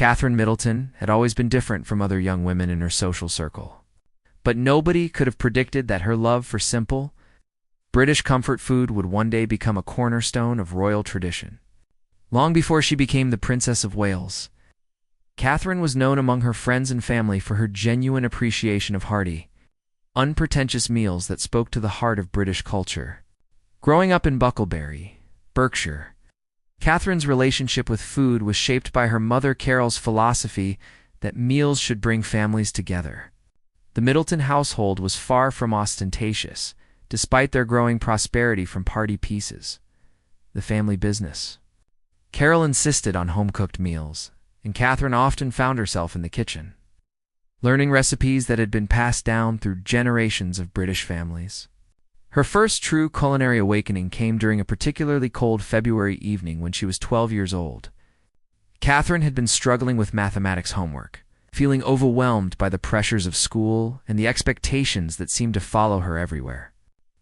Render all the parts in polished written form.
Catherine Middleton had always been different from other young women in her social circle. But nobody could have predicted that her love for simple, British comfort food would one day become a cornerstone of royal tradition. Long before she became the Princess of Wales, Catherine was known among her friends and family for her genuine appreciation of hearty, unpretentious meals that spoke to the heart of British culture. Growing up in Bucklebury, Berkshire, Catherine's relationship with food was shaped by her mother Carol's philosophy that meals should bring families together. The Middleton household was far from ostentatious, despite their growing prosperity from party pieces, the family business. Carol insisted on home-cooked meals, and Catherine often found herself in the kitchen, learning recipes that had been passed down through generations of British families. Her first true culinary awakening came during a particularly cold February evening when she was 12 years old. Catherine had been struggling with mathematics homework, feeling overwhelmed by the pressures of school and the expectations that seemed to follow her everywhere.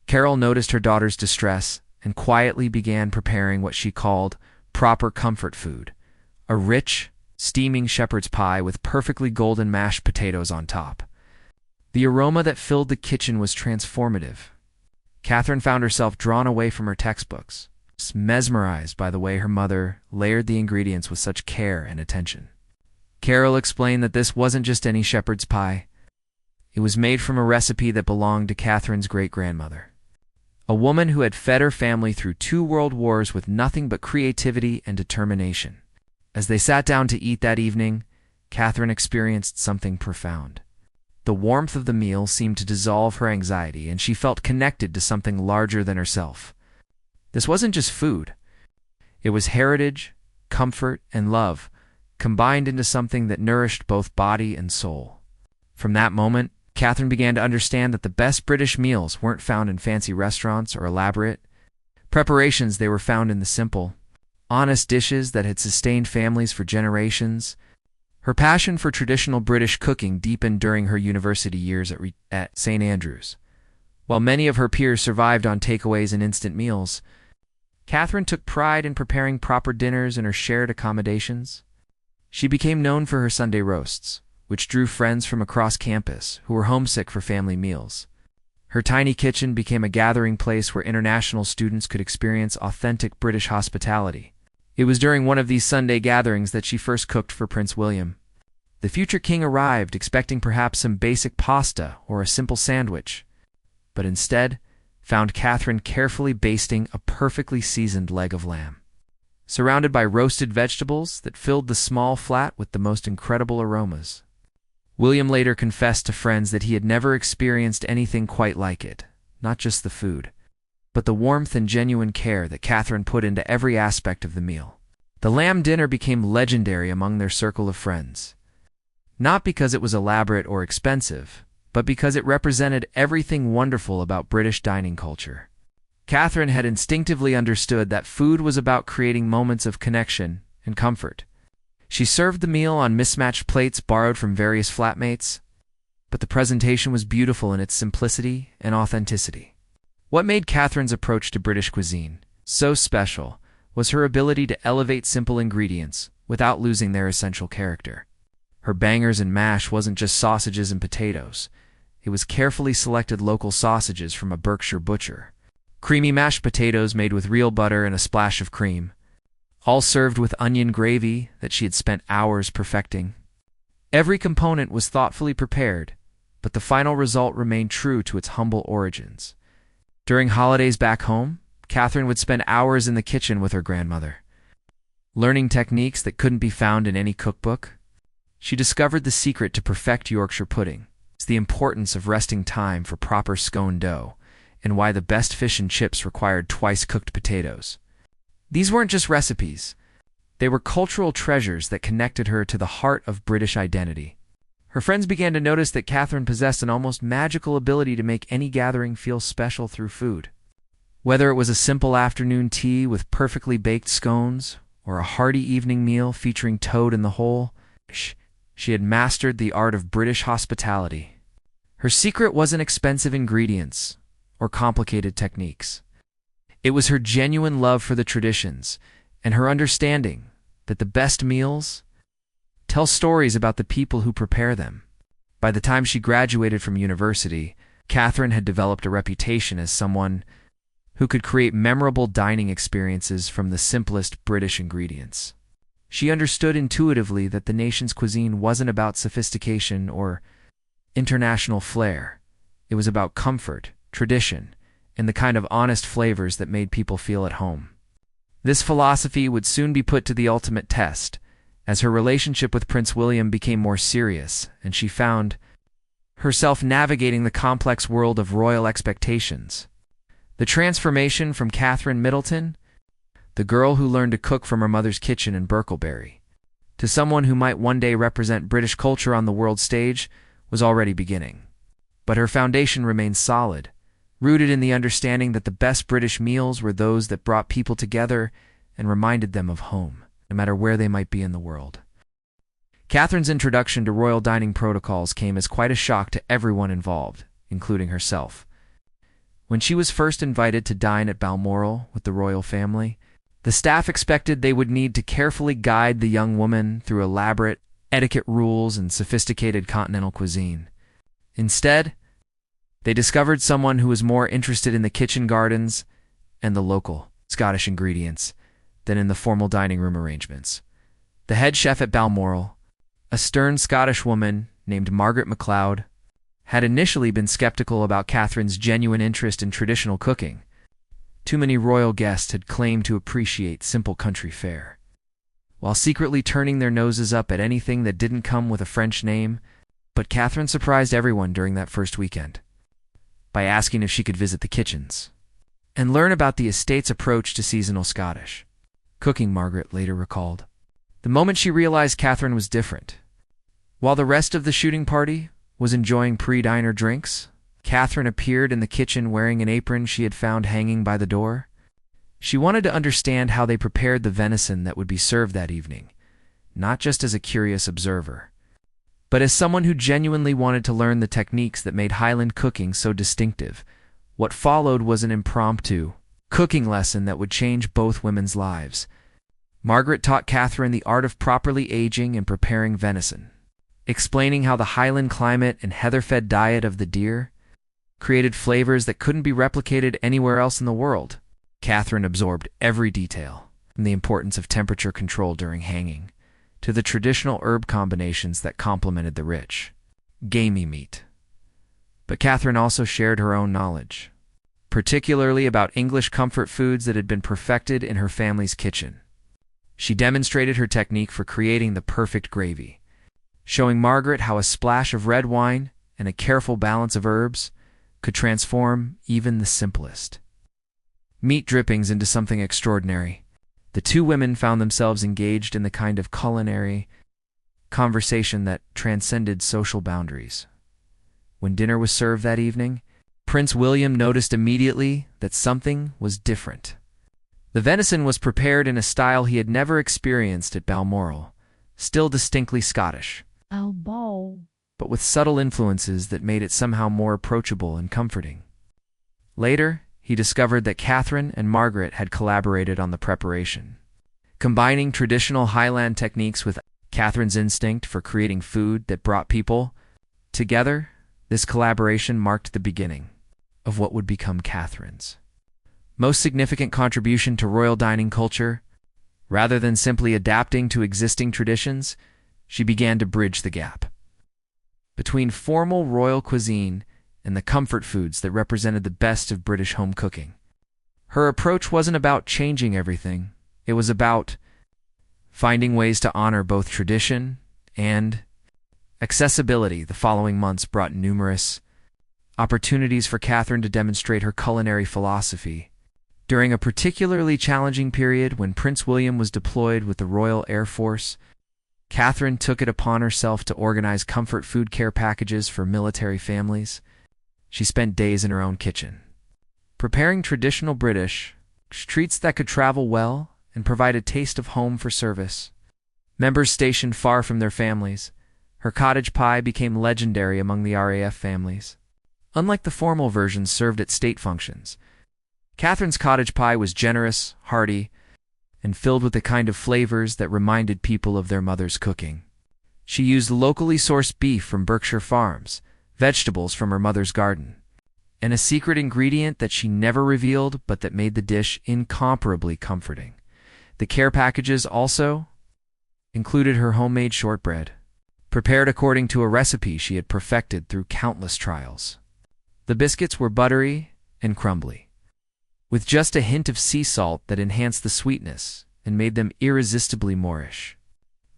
Carol noticed her daughter's distress and quietly began preparing what she called proper comfort food, a rich, steaming shepherd's pie with perfectly golden mashed potatoes on top. The aroma that filled the kitchen was transformative. Catherine found herself drawn away from her textbooks, mesmerized by the way her mother layered the ingredients with such care and attention. Carol explained that this wasn't just any shepherd's pie. It was made from a recipe that belonged to Catherine's great-grandmother, a woman who had fed her family through 2 world wars with nothing but creativity and determination. As they sat down to eat that evening, Catherine experienced something profound. The warmth of the meal seemed to dissolve her anxiety, and she felt connected to something larger than herself. This wasn't just food. It was heritage, comfort, and love, combined into something that nourished both body and soul. From that moment, Catherine began to understand that the best British meals weren't found in fancy restaurants or elaborate preparations. They were found in the simple, honest dishes that had sustained families for generations. Her passion for traditional British cooking deepened during her university years at St. Andrews. While many of her peers survived on takeaways and instant meals, Catherine took pride in preparing proper dinners in her shared accommodations. She became known for her Sunday roasts, which drew friends from across campus who were homesick for family meals. Her tiny kitchen became a gathering place where international students could experience authentic British hospitality. It was during one of these Sunday gatherings that she first cooked for Prince William. The future king arrived expecting perhaps some basic pasta or a simple sandwich, but instead found Catherine carefully basting a perfectly seasoned leg of lamb, surrounded by roasted vegetables that filled the small flat with the most incredible aromas. William later confessed to friends that he had never experienced anything quite like it, not just the food, but the warmth and genuine care that Catherine put into every aspect of the meal. The lamb dinner became legendary among their circle of friends, not because it was elaborate or expensive, but because it represented everything wonderful about British dining culture. Catherine had instinctively understood that food was about creating moments of connection and comfort. She served the meal on mismatched plates borrowed from various flatmates, but the presentation was beautiful in its simplicity and authenticity. What made Catherine's approach to British cuisine so special was her ability to elevate simple ingredients without losing their essential character. Her bangers and mash wasn't just sausages and potatoes. It was carefully selected local sausages from a Berkshire butcher, creamy mashed potatoes made with real butter and a splash of cream, all served with onion gravy that she had spent hours perfecting. Every component was thoughtfully prepared, but the final result remained true to its humble origins. During holidays back home, Catherine would spend hours in the kitchen with her grandmother, learning techniques that couldn't be found in any cookbook. She discovered the secret to perfect Yorkshire pudding, the importance of resting time for proper scone dough, and why the best fish and chips required twice cooked potatoes. These weren't just recipes. They were cultural treasures that connected her to the heart of British identity. Her friends began to notice that Catherine possessed an almost magical ability to make any gathering feel special through food. Whether it was a simple afternoon tea with perfectly baked scones, or a hearty evening meal featuring toad in the hole, she had mastered the art of British hospitality. Her secret wasn't expensive ingredients or complicated techniques. It was her genuine love for the traditions and her understanding that the best meals tell stories about the people who prepare them. By the time she graduated from university, Catherine had developed a reputation as someone who could create memorable dining experiences from the simplest British ingredients. She understood intuitively that the nation's cuisine wasn't about sophistication or international flair. It was about comfort, tradition, and the kind of honest flavors that made people feel at home. This philosophy would soon be put to the ultimate test, as her relationship with Prince William became more serious, and she found herself navigating the complex world of royal expectations. The transformation from Catherine Middleton, the girl who learned to cook from her mother's kitchen in Berkeley, to someone who might one day represent British culture on the world stage, was already beginning. But her foundation remained solid, rooted in the understanding that the best British meals were those that brought people together and reminded them of home, no matter where they might be in the world. Catherine's introduction to royal dining protocols came as quite a shock to everyone involved, including herself. When she was first invited to dine at Balmoral with the royal family, the staff expected they would need to carefully guide the young woman through elaborate etiquette rules and sophisticated continental cuisine. Instead, they discovered someone who was more interested in the kitchen gardens and the local Scottish ingredients than in the formal dining room arrangements. The head chef at Balmoral, a stern Scottish woman named Margaret MacLeod, had initially been skeptical about Catherine's genuine interest in traditional cooking. Too many royal guests had claimed to appreciate simple country fare, while secretly turning their noses up at anything that didn't come with a French name. But Catherine surprised everyone during that first weekend by asking if she could visit the kitchens and learn about the estate's approach to seasonal Scottish cooking, Margaret later recalled. The moment she realized Catherine was different. While the rest of the shooting party was enjoying pre-diner drinks, Catherine appeared in the kitchen wearing an apron she had found hanging by the door. She wanted to understand how they prepared the venison that would be served that evening, not just as a curious observer, but as someone who genuinely wanted to learn the techniques that made Highland cooking so distinctive. What followed was an impromptu cooking lesson that would change both women's lives. Margaret taught Catherine the art of properly aging and preparing venison, explaining how the Highland climate and heather-fed diet of the deer created flavors that couldn't be replicated anywhere else in the world. Catherine absorbed every detail, from the importance of temperature control during hanging to the traditional herb combinations that complemented the rich, gamey meat. But Catherine also shared her own knowledge, particularly about English comfort foods that had been perfected in her family's kitchen. She demonstrated her technique for creating the perfect gravy, showing Margaret how a splash of red wine and a careful balance of herbs could transform even the simplest meat drippings into something extraordinary. The two women found themselves engaged in the kind of culinary conversation that transcended social boundaries. When dinner was served that evening, Prince William noticed immediately that something was different. The venison was prepared in a style he had never experienced at Balmoral, still distinctly Scottish, but with subtle influences that made it somehow more approachable and comforting. Later, he discovered that Catherine and Margaret had collaborated on the preparation. Combining traditional Highland techniques with Catherine's instinct for creating food that brought people together, this collaboration marked the beginning of what would become Catherine's most significant contribution to royal dining culture. Rather than simply adapting to existing traditions, she began to bridge the gap between formal royal cuisine and the comfort foods that represented the best of British home cooking. Her approach wasn't about changing everything. It was about finding ways to honor both tradition and accessibility. The following months brought numerous opportunities for Catherine to demonstrate her culinary philosophy. During a particularly challenging period when Prince William was deployed with the Royal Air Force, Catherine took it upon herself to organize comfort food care packages for military families. She spent days in her own kitchen, preparing traditional British treats that could travel well and provide a taste of home for service. Members stationed far from their families, her cottage pie became legendary among the RAF families. Unlike the formal versions served at state functions, Catherine's cottage pie was generous, hearty, and filled with the kind of flavors that reminded people of their mother's cooking. She used locally sourced beef from Berkshire farms, vegetables from her mother's garden, and a secret ingredient that she never revealed but that made the dish incomparably comforting. The care packages also included her homemade shortbread, prepared according to a recipe she had perfected through countless trials. The biscuits were buttery and crumbly, with just a hint of sea salt that enhanced the sweetness and made them irresistibly Moorish.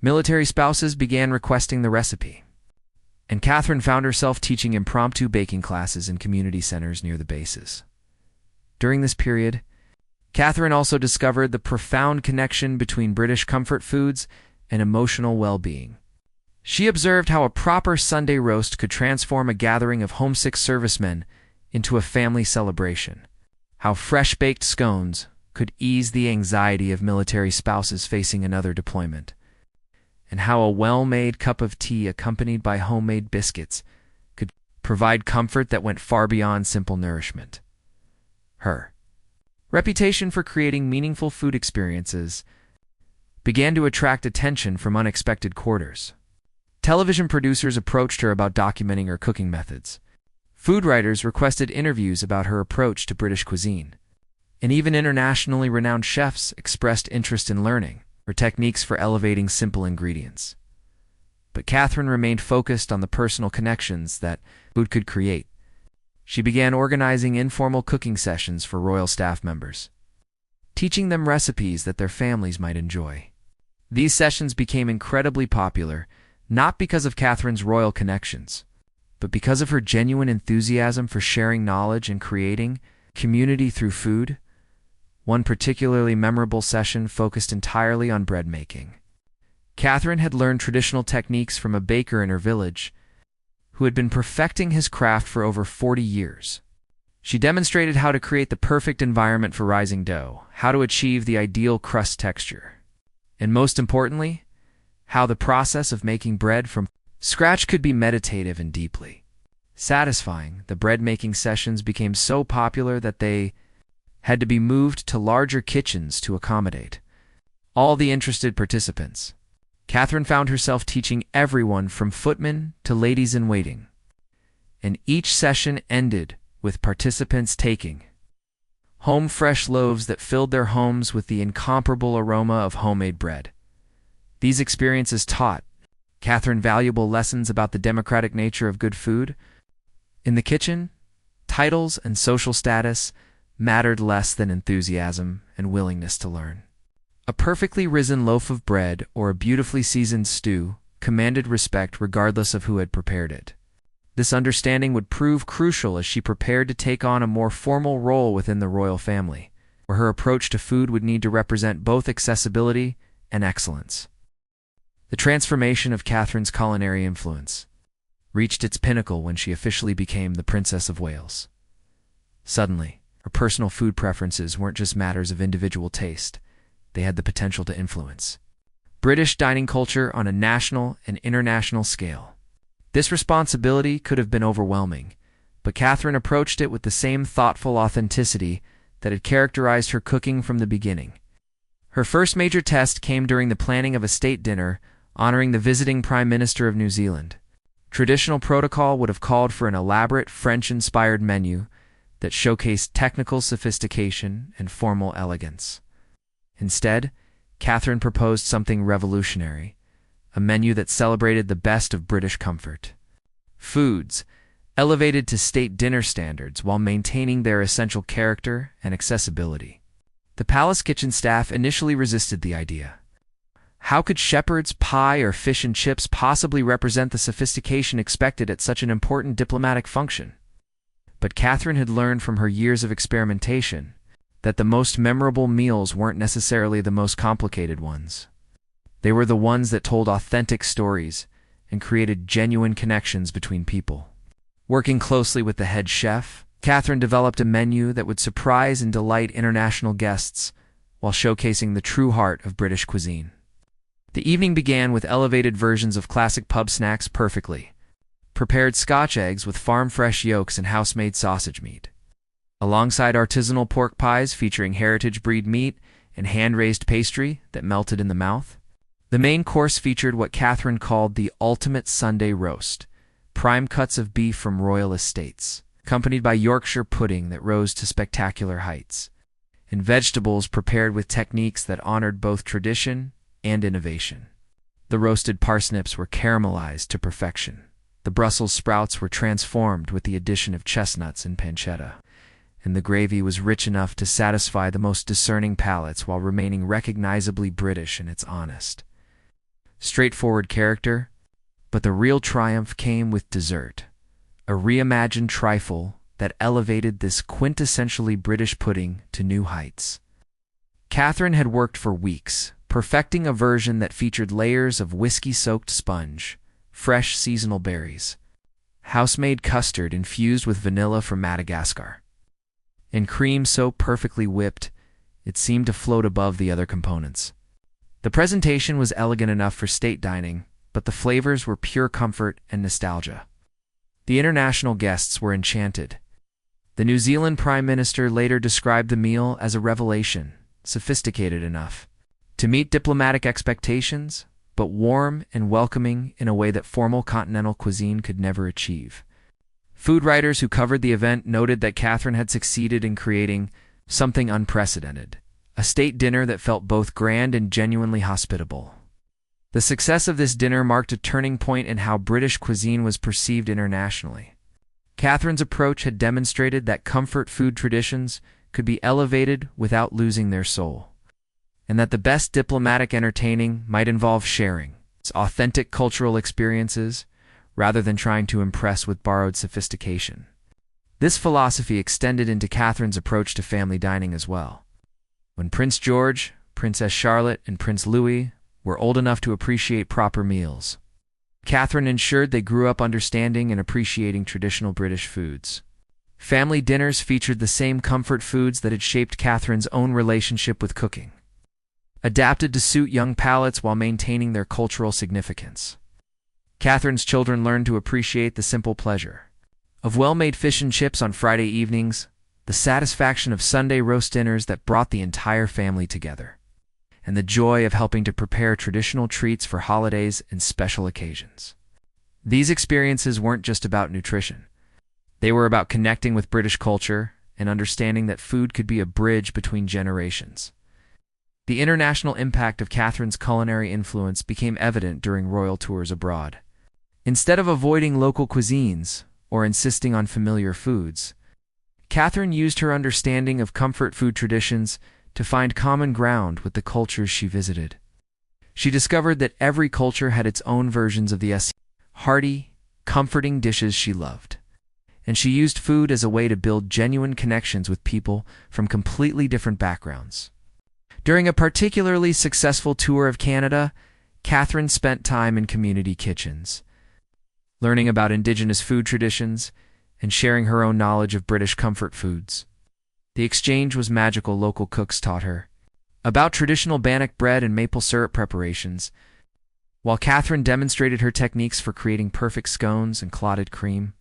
Military spouses began requesting the recipe, and Catherine found herself teaching impromptu baking classes in community centers near the bases. During this period, Catherine also discovered the profound connection between British comfort foods and emotional well-being. She observed how a proper Sunday roast could transform a gathering of homesick servicemen into a family celebration, how fresh-baked scones could ease the anxiety of military spouses facing another deployment, and how a well-made cup of tea accompanied by homemade biscuits could provide comfort that went far beyond simple nourishment. Her reputation for creating meaningful food experiences began to attract attention from unexpected quarters. Television producers approached her about documenting her cooking methods. Food writers requested interviews about her approach to British cuisine, and even internationally renowned chefs expressed interest in learning her techniques for elevating simple ingredients. But Catherine remained focused on the personal connections that food could create. She began organizing informal cooking sessions for royal staff members, teaching them recipes that their families might enjoy. These sessions became incredibly popular, not because of Catherine's royal connections, but because of her genuine enthusiasm for sharing knowledge and creating community through food. One particularly memorable session focused entirely on bread making. Catherine had learned traditional techniques from a baker in her village who had been perfecting his craft for over 40 years. She demonstrated how to create the perfect environment for rising dough, how to achieve the ideal crust texture, and most importantly, how the process of making bread from scratch could be meditative and deeply satisfying. The bread-making sessions became so popular that they had to be moved to larger kitchens to accommodate all the interested participants. Catherine found herself teaching everyone from footmen to ladies-in-waiting, and each session ended with participants taking home fresh loaves that filled their homes with the incomparable aroma of homemade bread. These experiences taught Catherine valuable lessons about the democratic nature of good food. In the kitchen, titles and social status mattered less than enthusiasm and willingness to learn. A perfectly risen loaf of bread or a beautifully seasoned stew commanded respect regardless of who had prepared it. This understanding would prove crucial as she prepared to take on a more formal role within the royal family, where her approach to food would need to represent both accessibility and excellence. The transformation of Catherine's culinary influence reached its pinnacle when she officially became the Princess of Wales. Suddenly, her personal food preferences weren't just matters of individual taste. They had the potential to influence British dining culture on a national and international scale. This responsibility could have been overwhelming, but Catherine approached it with the same thoughtful authenticity that had characterized her cooking from the beginning. Her first major test came during the planning of a state dinner honoring the visiting Prime Minister of New Zealand. Traditional protocol would have called for an elaborate French-inspired menu that showcased technical sophistication and formal elegance. Instead, Catherine proposed something revolutionary, a menu that celebrated the best of British comfort. Foods elevated to state dinner standards while maintaining their essential character and accessibility. The palace kitchen staff initially resisted the idea. How could shepherd's pie or fish and chips possibly represent the sophistication expected at such an important diplomatic function? But Catherine had learned from her years of experimentation that the most memorable meals weren't necessarily the most complicated ones. They were the ones that told authentic stories and created genuine connections between people. Working closely with the head chef, Catherine developed a menu that would surprise and delight international guests while showcasing the true heart of British cuisine. The evening began with elevated versions of classic pub snacks perfectly prepared Scotch eggs with farm-fresh yolks and house-made sausage meat, alongside artisanal pork pies featuring heritage breed meat and hand-raised pastry that melted in the mouth. The main course featured what Catherine called the ultimate Sunday roast, prime cuts of beef from royal estates, accompanied by Yorkshire pudding that rose to spectacular heights, and vegetables prepared with techniques that honored both tradition and innovation. The roasted parsnips were caramelized to perfection. The Brussels sprouts were transformed with the addition of chestnuts and pancetta, and the gravy was rich enough to satisfy the most discerning palates while remaining recognizably British in its honest, straightforward character. But the real triumph came with dessert, a reimagined trifle that elevated this quintessentially British pudding to new heights. Catherine had worked for weeks, perfecting a version that featured layers of whiskey-soaked sponge, fresh seasonal berries, house-made custard infused with vanilla from Madagascar, and cream so perfectly whipped it seemed to float above the other components. The presentation was elegant enough for state dining, but the flavors were pure comfort and nostalgia. The international guests were enchanted. The New Zealand Prime Minister later described the meal as a revelation, sophisticated enough to meet diplomatic expectations, but warm and welcoming in a way that formal continental cuisine could never achieve. Food writers who covered the event noted that Catherine had succeeded in creating something unprecedented, a state dinner that felt both grand and genuinely hospitable. The success of this dinner marked a turning point in how British cuisine was perceived internationally. Catherine's approach had demonstrated that comfort food traditions could be elevated without losing their soul, and that the best diplomatic entertaining might involve sharing its authentic cultural experiences rather than trying to impress with borrowed sophistication. This philosophy extended into Catherine's approach to family dining as well. When Prince George, Princess Charlotte, and Prince Louis were old enough to appreciate proper meals, Catherine ensured they grew up understanding and appreciating traditional British foods. Family dinners featured the same comfort foods that had shaped Catherine's own relationship with cooking, adapted to suit young palates while maintaining their cultural significance. Catherine's children learned to appreciate the simple pleasure of well-made fish and chips on Friday evenings, the satisfaction of Sunday roast dinners that brought the entire family together, and the joy of helping to prepare traditional treats for holidays and special occasions. These experiences weren't just about nutrition. They were about connecting with British culture and understanding that food could be a bridge between generations. The international impact of Catherine's culinary influence became evident during royal tours abroad. Instead of avoiding local cuisines or insisting on familiar foods, Catherine used her understanding of comfort food traditions to find common ground with the cultures she visited. She discovered that every culture had its own versions of the hearty, comforting dishes she loved, and she used food as a way to build genuine connections with people from completely different backgrounds. During a particularly successful tour of Canada, Catherine spent time in community kitchens, learning about Indigenous food traditions and sharing her own knowledge of British comfort foods. The exchange was magical. Local cooks taught her about traditional bannock bread and maple syrup preparations, while Catherine demonstrated her techniques for creating perfect scones and clotted cream.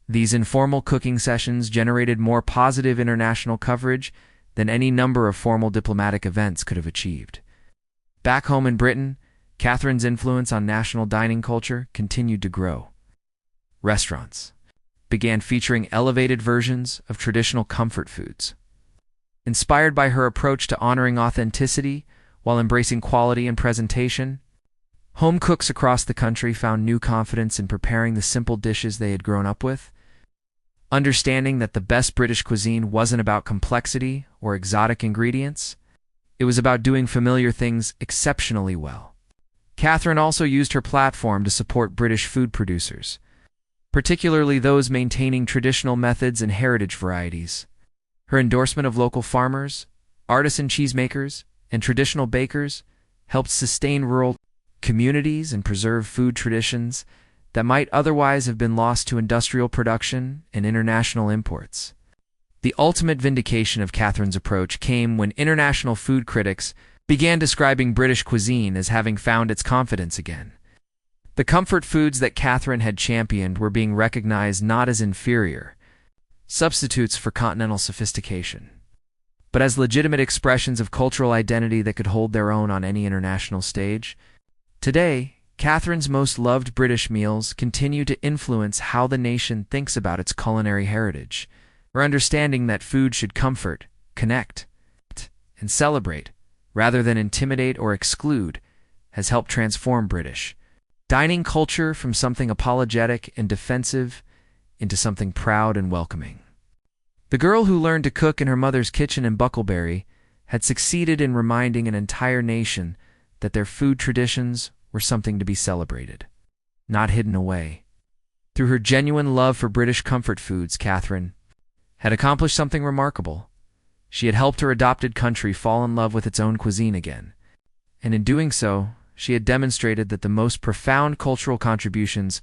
These informal cooking sessions generated more positive international coverage than any number of formal diplomatic events could have achieved. Back home in Britain, Catherine's influence on national dining culture continued to grow. Restaurants began featuring elevated versions of traditional comfort foods. Inspired by her approach to honoring authenticity while embracing quality and presentation, home cooks across the country found new confidence in preparing the simple dishes they had grown up with, understanding that the best British cuisine wasn't about complexity or exotic ingredients. It was about doing familiar things exceptionally well. Catherine also used her platform to support British food producers, particularly those maintaining traditional methods and heritage varieties. Her endorsement of local farmers, artisan cheesemakers, and traditional bakers helped sustain rural communities and preserve food traditions that might otherwise have been lost to industrial production and international imports. The ultimate vindication of Catherine's approach came when international food critics began describing British cuisine as having found its confidence again. The comfort foods that Catherine had championed were being recognized not as inferior substitutes for continental sophistication, but as legitimate expressions of cultural identity that could hold their own on any international stage. Today, Catherine's most loved British meals continue to influence how the nation thinks about its culinary heritage. Her understanding that food should comfort, connect, and celebrate, rather than intimidate or exclude, has helped transform British dining culture from something apologetic and defensive into something proud and welcoming. The girl who learned to cook in her mother's kitchen in Bucklebury had succeeded in reminding an entire nation that their food traditions were something to be celebrated, not hidden away. Through her genuine love for British comfort foods, Catherine had accomplished something remarkable. She had helped her adopted country fall in love with its own cuisine again, and in doing so, she had demonstrated that the most profound cultural contributions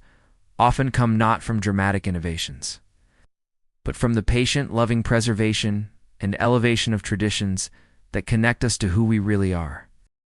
often come not from dramatic innovations, but from the patient, loving preservation and elevation of traditions that connect us to who we really are.